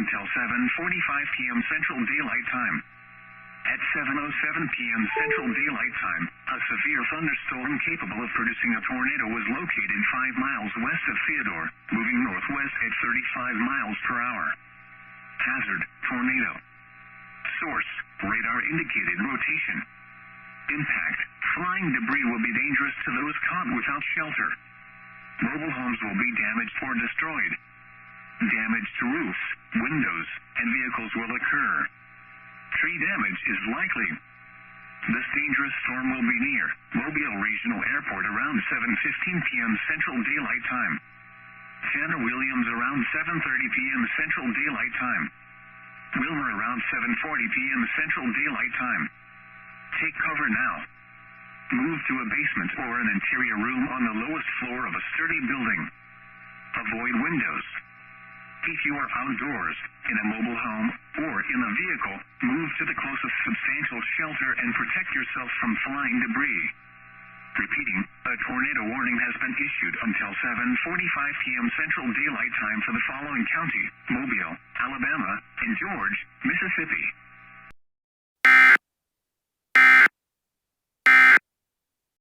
until 7:45 p.m. Central Daylight Time. At 7:07 p.m. Central Daylight Time, a severe thunderstorm capable of producing a tornado was located 5 miles west of Theodore, moving northwest at 35 miles per hour. Hazard: tornado. Source: radar indicated rotation. Impact: flying debris will be dangerous to those caught without shelter. Mobile homes will be damaged or destroyed. Damage to roofs, windows, and vehicles will occur. Tree damage is likely. This dangerous storm will be near Mobile Regional Airport around 7:15 p.m. Central Daylight Time. Santa Williams around 7:30 p.m. Central Daylight Time. Wilmer around 7:40 p.m. Central Daylight Time. Take cover now. Move to a basement or an interior room on the lowest floor of a sturdy building. Avoid windows. If you are outdoors, in a mobile home, or in a vehicle, move to the closest substantial shelter and protect yourself from flying debris. Repeating, a tornado warning has been issued until 7:45 p.m. Central Daylight Time for the following county: Mobile, Alabama, and George, Mississippi.